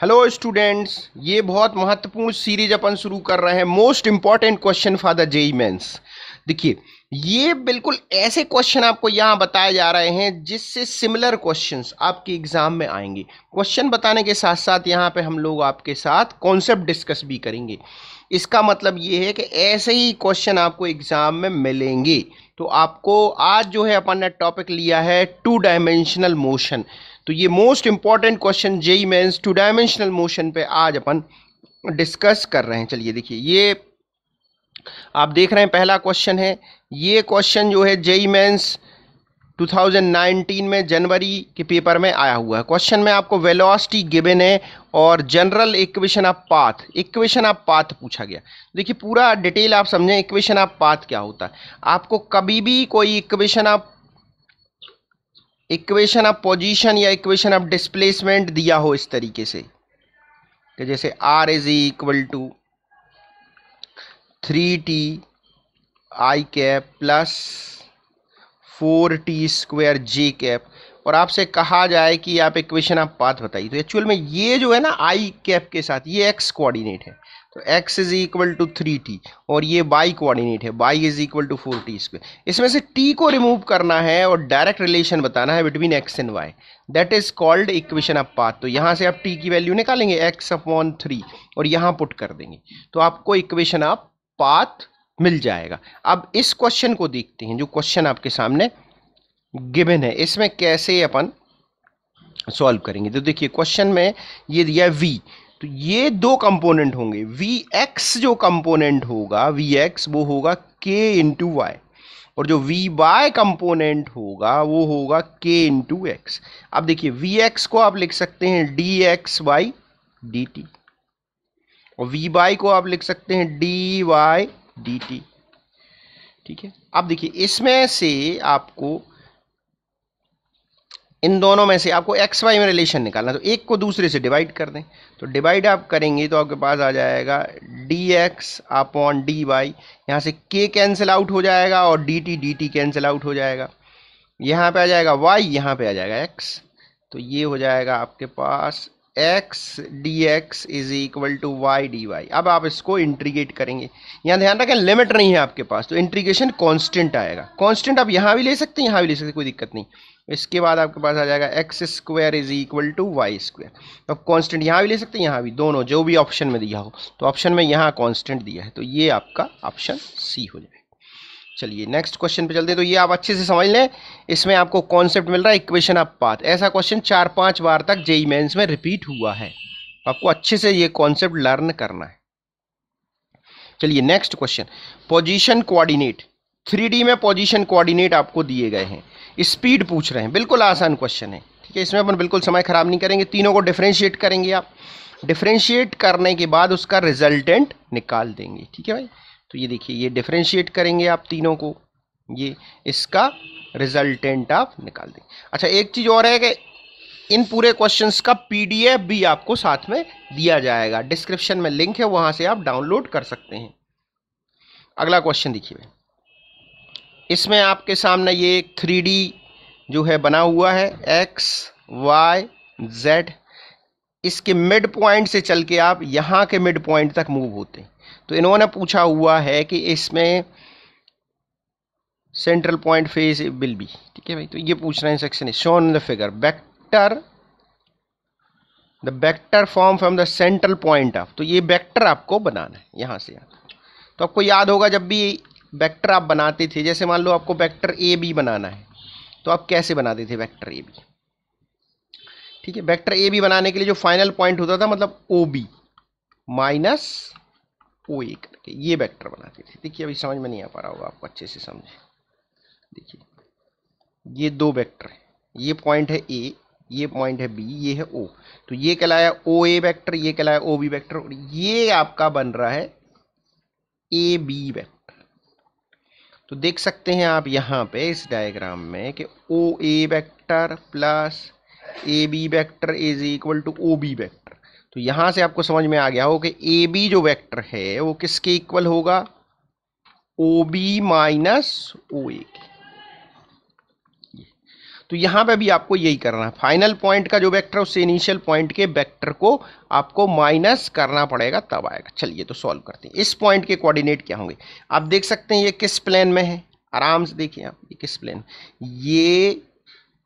Hello students, ये बहुत महत्वपूर्ण सीरीज अपन शुरू कर रहे हैं। Most important question for the JEE mains. देखिए, ये बिल्कुल ऐसे क्वेश्चन आपको यहाँ बताए जा रहे हैं जिससे सिमिलर क्वेश्चंस आपके एग्जाम में आएंगे। क्वेश्चन बताने के साथ साथ यहाँ पे हम लोग आपके साथ कॉन्सेप्ट डिस्कस भी करेंगे। इसका मतलब ये है कि ऐसे ही क्वेश्चन आपको एग्जाम में मिलेंगे। तो आपको आज जो है अपन ने टॉपिक लिया है टू डायमेंशनल मोशन। तो ये most important question JEE mains two dimensional motion पे आज अपन डिस्कस कर रहे हैं। चलिए देखिए, ये आप देख रहे हैं पहला क्वेश्चन है। ये क्वेश्चन जो है जेई मेंस 2019 में जनवरी के पेपर में आया हुआ है। क्वेश्चन में आपको वेलोसिटी गिवन है और जनरल इक्वेशन ऑफ पाथ पूछा गया। देखिए, पूरा डिटेल आप समझें। इक्वेशन ऑफ पाथ क्या होता है? आपको कभी भी कोई इक्वेशन ऑफ पोजीशन या इक्वेशन ऑफ डिस्प्लेसमेंट दिया हो इस तरीके से कि जैसे r is equal to 3t I cap plus 4t square J cap, और आपसे कहा जाए कि आप इक्वेशन ऑफ पाथ बताइए। तो एक्चुअल में ये जो है ना, आई कैप के साथ ये x कोऑर्डिनेट है, तो x is equal to 3t, और ये y कोऑर्डिनेट है, y is equal to 4t square. इसमें से t को रिमूव करना है और डायरेक्ट रिलेशन बताना है between x and y। That is called equation of path. तो यहाँ से आप t की वैल्यू निकालेंगे x/3 और यहाँ पुट कर देंगे, तो आपको इक्वेशन ऑफ पाथ मिल जाएगा। अब इस क्वेश्चन को देखते हैं, जो क्वेश्चन आपके सामने गिवन है, इसमें कैसे अपन सॉल्व करेंगे। तो देखिए, क्वेश्चन में ये दिया है v, तो ये दो कंपोनेंट होंगे। vx जो कंपोनेंट होगा, vx वो होगा k इंटू वाई, और जो vy कंपोनेंट होगा वो होगा k इंटू एक्स। अब देखिए, vx को आप लिख सकते हैं dx बाई dt, और vy को आप लिख सकते हैं dy dt। ठीक है, अब देखिए, इसमें से आपको इन दोनों में से आपको एक्स वाई में रिलेशन निकालना, तो एक को दूसरे से डिवाइड कर दें। तो डिवाइड आप करेंगे तो आपके पास आ जाएगा dx अपॉन dy। यहाँ से k कैंसिल आउट हो जाएगा और dt कैंसिल आउट हो जाएगा। यहाँ पे आ जाएगा y, यहाँ पे आ जाएगा x। तो ये हो जाएगा आपके पास x dx is equal to y dy। अब आप इसको इंटीग्रेट करेंगे। यहाँ ध्यान रखें, लिमिट नहीं है आपके पास, तो इंटीग्रेशन कांस्टेंट आएगा। कांस्टेंट आप यहाँ भी ले सकते हैं, यहाँ भी ले सकते हैं, कोई दिक्कत नहीं। इसके बाद आपके पास आ जाएगा X square is equal to Y square. तो आप कांस्टेंट यहाँ भी ले सकते हैं, यहाँ भी, दोनों जो भी ऑप्शन में दिया हो। तो ऑप्शन में यहाँ कांस्टेंट दिया है, तो ये आपका ऑप्शन सी हो जाएगा। चलिए नेक्स्ट क्वेश्चन पे चलते हैं। तो ये आप अच्छे से समझ लें, इसमें आपको कॉन्सेप्ट मिल रहा है इक्वेशन ऑफ पाथ। ऐसा क्वेश्चन 4-5 बार तक जेई मेंस में रिपीट हुआ है, आपको अच्छे से ये कॉन्सेप्ट लर्न करना है। चलिए next question, position coordinate. 3D में पोजीशन कोऑर्डिनेट आपको दिए गए हैं, स्पीड पूछ रहे हैं। बिल्कुल आसान क्वेश्चन है, ठीक है। इसमें अपन बिल्कुल समय खराब नहीं करेंगे, तीनों को डिफरेंशिएट करेंगे। आप डिफरेंशिएट करने के बाद उसका रिजल्टेंट निकाल देंगे, ठीक है भाई। तो ये देखिए, ये डिफरेंशिएट करेंगे आप तीनों को, ये इसका रिजल्टेंट आप निकाल देंगे। अच्छा, एक चीज और है कि इन पूरे क्वेश्चंस का पीडीएफ भी आपको साथ में दिया जाएगा, डिस्क्रिप्शन में लिंक है, वहां से आप डाउनलोड कर सकते हैं। अगला क्वेश्चन देखिए, इसमें आपके सामने ये 3D जो है बना हुआ है, x y z। इसके मिड पॉइंट से चल के आप यहाँ के मिड पॉइंट तक मूव होते हैं। तो इन्होंने पूछा हुआ है कि इसमें central point phase will be, ठीक है भाई। तो ये पूछ रहे हैं, section shown in the figure the vector form from the central point of. तो ये वेक्टर आपको बनाना है यहाँ से। तो आपको याद होगा, जब भी वेक्टर आप बनाते थे, जैसे मान लो आपको वेक्टर ए बी बनाना है, तो आप कैसे बनाते थे वेक्टर ए बी? ठीक है, वेक्टर ए बी बनाने के लिए जो फाइनल पॉइंट होता था, मतलब ओ बी माइनस ओ ए करके ये वेक्टर बनाते थे। देखिए, अभी समझ में नहीं आ पा रहा होगा आपको, अच्छे से समझे। देखिए, ये दो वेक्टर है, ये पॉइंट है ए, ये पॉइंट है बी, ये है ओ। तो ये कहलाया ओ ए वेक्टर, ये कहलाया ओ बी वेक्टर, और ये आपका बन रहा है ए बी वेक्टर। तो देख सकते हैं आप यहाँ पे इस डायग्राम में कि O A vector plus A B vector is equal to O B vector. तो यहाँ से आपको समझ में आ गया हो कि ए बी जो वेक्टर है वो किसके इक्वल होगा? ओ बी माइनस ओ ए के। तो यहाँ पे भी आपको यही करना है, फाइनल पॉइंट का जो वेक्टर है उससे इनिशियल पॉइंट के वेक्टर को आपको माइनस करना पड़ेगा, तब आएगा। चलिए तो सॉल्व करते हैं। इस पॉइंट के कोऑर्डिनेट क्या होंगे, आप देख सकते हैं ये किस प्लेन में है, आराम से देखिए आप, ये किस प्लेन, ये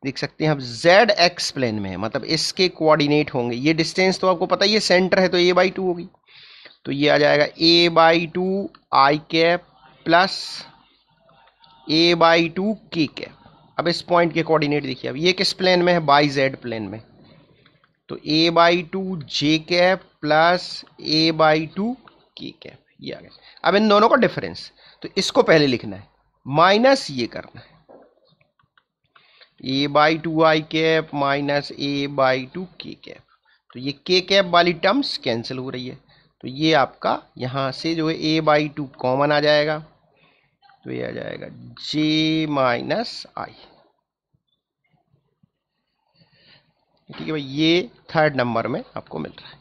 देख सकते हैं आप जेड एक्स प्लेन में है, मतलब इसके कोऑर्डिनेट होंगे, ये डिस्टेंस तो आपको पता ही है, सेंटर है तो a/2 होगी, तो ये आ जाएगा a/2 I cap plus a/2 k cap. अब इस पॉइंट के कोऑर्डिनेट देखिए, अब ये किस प्लेन में है, बाई जेड प्लेन में, तो a/2 j cap plus a/2 k cap, ये आ गया। अब इन दोनों का डिफरेंस, तो इसको पहले लिखना है, माइनस ये करना है, a/2 I cap minus a/2 k cap, तो ये k कैप वाली टर्म्स कैंसिल हो रही है, तो ये आपका यहां से जो है a/2 कॉमन आ जाएगा, तो ये आ जाएगा j माइनस आई। ठीक है भाई, ये थर्ड नंबर में आपको मिल रहा है।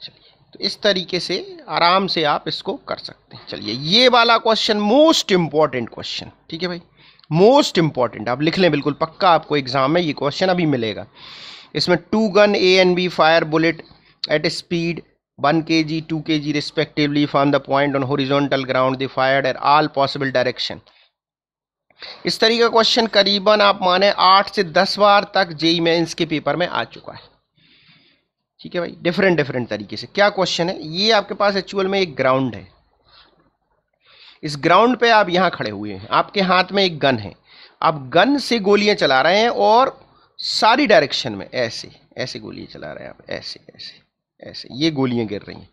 चलिए तो इस तरीके से आराम से आप इसको कर सकते हैं। चलिए ये वाला क्वेश्चन मोस्ट इंपॉर्टेंट क्वेश्चन, ठीक है भाई, मोस्ट इंपॉर्टेंट, आप लिख लें बिल्कुल पक्का, आपको एग्जाम में ये क्वेश्चन अभी मिलेगा। इसमें 2 gun A and B fire bullet at speed 1 kg 2 kg respectively from the point on horizontal ground they fired at all possible direction. इस तरीके का क्वेश्चन करीबन आप माने 8 से 10 बार तक जेईई मेंस के पेपर में आ चुका है। ठीक है भाई, डिफरेंट डिफरेंट तरीके से। क्या क्वेश्चन है, ये आपके पास एक्चुअल में एक ग्राउंड है, इस ग्राउंड पे आप यहां खड़े हुए हैं, आपके हाथ में एक गन है, आप गन से गोलियां चला रहे हैं और सारी डायरेक्शन में ऐसे ऐसे गोलियां चला रहे हैं आप, ऐसे ऐसे ऐसे ये गोलियां गिर रही हैं।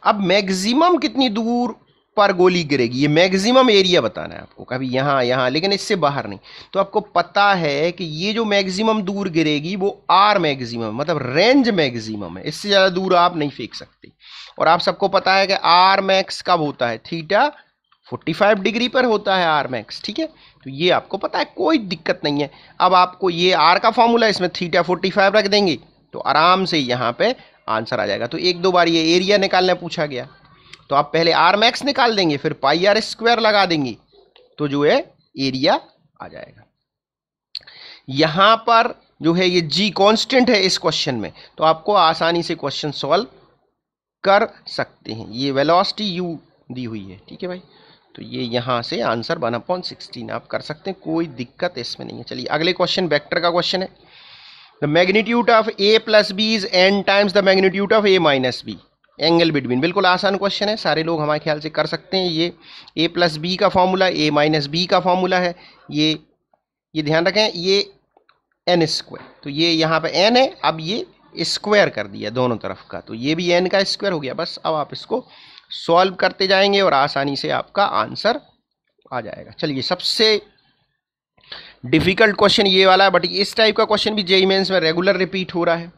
अब मैक्सिमम कितनी दूर पर गोली गिरेगी, ये मैक्सिमम एरिया बताना है आपको, कभी यहां यहां, लेकिन इससे बाहर नहीं। तो आपको पता है कि ये जो मैक्सिमम दूर गिरेगी वो आर मैक्सिमम, मतलब रेंज मैक्सिमम है, इससे ज्यादा दूर आप नहीं फेंक सकते। और आप सबको पता है कि आर मैक्स कब होता है, थीटा 45 डिग्री पर होता है आर मैक्स। ठीक है, तो ये आपको पता है, कोई दिक्कत नहीं है। अब आपको ये आर का फॉर्मूला, इसमें थीटा 45 रख देंगे तो आराम से यहाँ पे आंसर आ जाएगा। तो एक दो बार ये एरिया निकालना पूछा गया, तो आप पहले आर मैक्स निकाल देंगे, फिर पाई आर स्क्वायर लगा देंगे, तो जो है एरिया आ जाएगा। यहां पर जो है ये जी कांस्टेंट है इस क्वेश्चन में, तो आपको आसानी से क्वेश्चन सॉल्व कर सकते हैं। ये वेलोसिटी यू दी हुई है, ठीक है भाई, तो ये यहां से आंसर 1/16 आप कर सकते हैं, कोई दिक्कत इसमें नहीं है। चलिए अगले क्वेश्चन वेक्टर का क्वेश्चन है। The magnitude of a plus B is n times the magnitude of a minus B, angle between. बिल्कुल आसान क्वेश्चन है, सारे लोग हमारे ख्याल से कर सकते हैं। ये a प्लस बी का फॉर्मूला, a माइनस बी का फॉर्मूला है, ये ध्यान रखें, ये n स्क्वायर, तो ये यहाँ पे n है, अब ये स्क्वायर कर दिया दोनों तरफ का, तो ये भी n का स्क्वायर हो गया। बस अब आप इसको सॉल्व करते जाएंगे और आसानी से आपका आंसर आ जाएगा। चलिए सबसे डिफिकल्ट क्वेश्चन ये वाला है, बट इस टाइप का क्वेश्चन भी जेईई मेंस में रेगुलर रिपीट हो रहा है।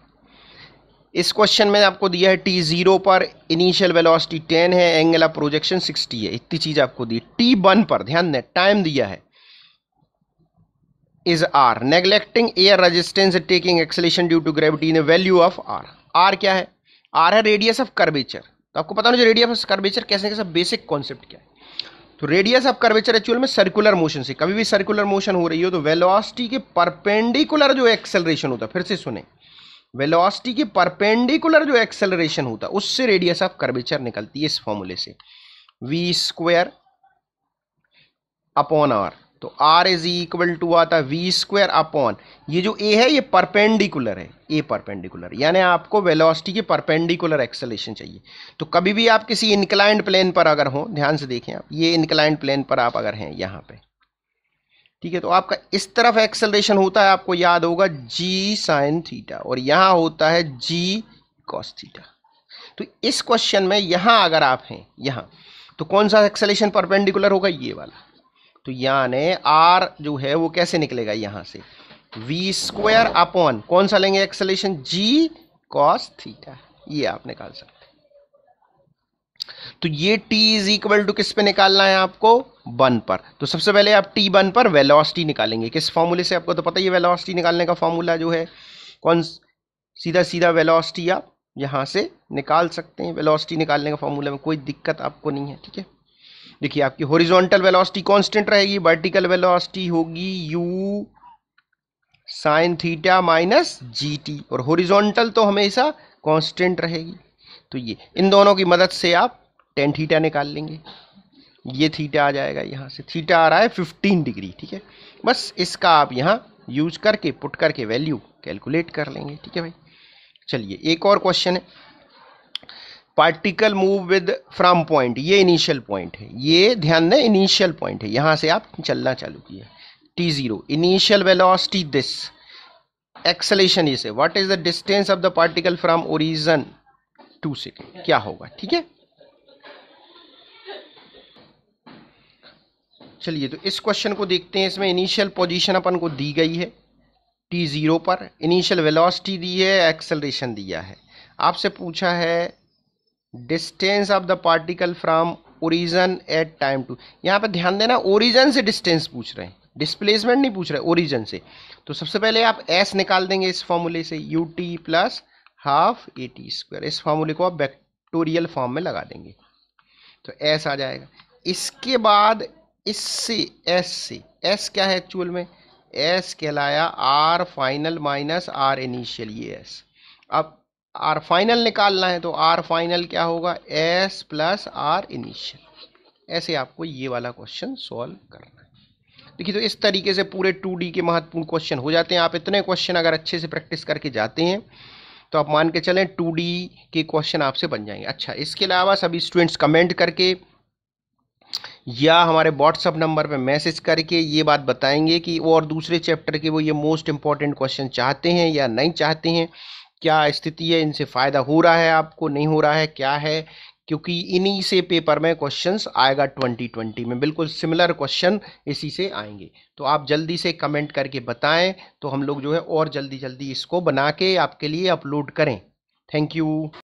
इस क्वेश्चन में आपको दिया है t0 पर इनिशियल वेलोसिटी 10 है, एंगल ऑफ प्रोजेक्शन 60 है, इतनी चीज आपको दी। t1 पर ध्यान दें, टाइम दिया है is r, neglecting air resistance taking acceleration due to gravity in value of r। r क्या है, r है रेडियस ऑफ कर्वेचर। तो आपको पता नहीं जो रेडियस ऑफ कर्वेचर कैसे कैसे बेसिक कॉन्सेप्ट क्या है। तो रेडियस ऑफ कर्वेचर एक्चुअल में सर्कुलर मोशन से, कभी भी सर्कुलर मोशन हो रही हो तो वेलोसिटी के परपेंडिकुलर जो एक्सेलरेशन होता है, फिर से सुने, वेलोसिटी के परपेंडिकुलर जो एक्सेलरेशन होता है उससे रेडियस ऑफ कर्वेचर निकलती है इस फॉर्मूले से, v स्क्वायर अपॉन r। तो r इज इक्वल टू आता है v स्क्वायर अपॉन, ये जो a है ये परपेंडिकुलर है, a परपेंडिकुलर, यानी आपको वेलोसिटी के परपेंडिकुलर एक्सेलरेशन चाहिए। तो कभी भी आप किसी इंक्लाइंड प्लेन पर अगर हो, ध्यान से देखें आप, ये इंक्लाइंड प्लेन पर आप अगर हैं यहाँ पे, ठीक है, तो आपका इस तरफ एक्सेलरेशन होता है, आपको याद होगा g साइन थीटा, और यहां होता है g कॉस थीटा। तो इस क्वेश्चन में यहां अगर आप हैं यहां, तो कौन सा एक्सेलरेशन परपेंडिकुलर होगा, ये वाला। तो यानी r जो है वो कैसे निकलेगा, यहां से v स्क्वायर अपॉन कौन सा लेंगे एक्सेलरेशन, g कॉस थीटा, ये आप निकाल सकते हैं। तो ये t इज इक्वल टू किस पे निकालना है आपको, 1 पर। तो सबसे पहले आप t1 पर वेलोसिटी निकालेंगे, किस फॉर्मूले से, आपको तो पता ही है वेलोसिटी निकालने का फॉर्मूला जो है कौन, सीधा सीधा वेलोसिटी आप यहां से निकाल सकते हैं। वेलोसिटी निकालने का फॉर्मूला में कोई दिक्कत आपको नहीं है। ठीक है, देखिए आपकी हॉरिजॉन्टल वेलोसिटी कांस्टेंट रहेगी, वर्टिकल वेलोसिटी होगी u sine theta minus G T, और हॉरिजॉन्टल तो हमेशा कांस्टेंट रहेगी। तो ये इन दोनों की मदद से आप टेन थीटा निकाल लेंगे। ये थीटा आ जाएगा, यहाँ से थीटा आ रहा है 15 डिग्री, ठीक है। बस इसका आप यहाँ यूज करके पुट करके वैल्यू कैलकुलेट कर लेंगे, ठीक है भाई। चलिए एक और क्वेश्चन है, particle move with from point, ये इनिशियल पॉइंट है, ये ध्यान दें इनिशियल पॉइंट है, यहाँ से आप चलना चालू किया t0, initial velocity this, acceleration ये से, what is the distance of the particle from origin two second, क्या होगा, ठीक है। चलिए तो इस क्वेश्चन को देखते हैं। इसमें इनिशियल पोजीशन अपन को दी गई है t0 पर, इनिशियल वेलोसिटी दी है, एक्सेलरेशन दिया है, आपसे पूछा है distance of the particle from origin at time two. यहाँ पे ध्यान देना ओरिजिन से डिस्टेंस पूछ रहे हैं, डिस्प्लेसमेंट नहीं पूछ रहे, ओरिजिन से। तो सबसे पहले आप s निकाल देंगे इस फॉर्मूले से, ut प्लस हाफ at², इस फॉर्मूले को आप वेक्टोरियल फॉर्म में लगा देंगे तो s आ जाएगा। इसके बाद इससे s से, s क्या है एक्चुअल में, s कहलाया r final minus r initial, ये s। अब r फाइनल निकालना है तो r फाइनल क्या होगा, s प्लस r इनिशियल। ऐसे आपको ये वाला क्वेश्चन सॉल्व करना है। देखिए तो इस तरीके से पूरे 2D के महत्वपूर्ण क्वेश्चन हो जाते हैं। आप इतने क्वेश्चन अगर अच्छे से प्रैक्टिस करके जाते हैं तो आप मान के चलें 2D के क्वेश्चन आपसे बन जाएंगे। अच्छा, इसके अलावा सभी स्टूडेंट्स कमेंट करके या हमारे व्हाट्सअप नंबर पे मैसेज करके ये बात बताएंगे कि और दूसरे चैप्टर के वो ये मोस्ट इंपॉर्टेंट क्वेश्चन चाहते हैं या नहीं चाहते हैं, क्या स्थिति है, इनसे फ़ायदा हो रहा है आपको, नहीं हो रहा है, क्या है, क्योंकि इन्हीं से पेपर में क्वेश्चंस आएगा 2020 में, बिल्कुल सिमिलर क्वेश्चन इसी से आएंगे। तो आप जल्दी से कमेंट करके बताएं तो हम लोग जो है और जल्दी जल्दी इसको बना के आपके लिए अपलोड करें। Thank you.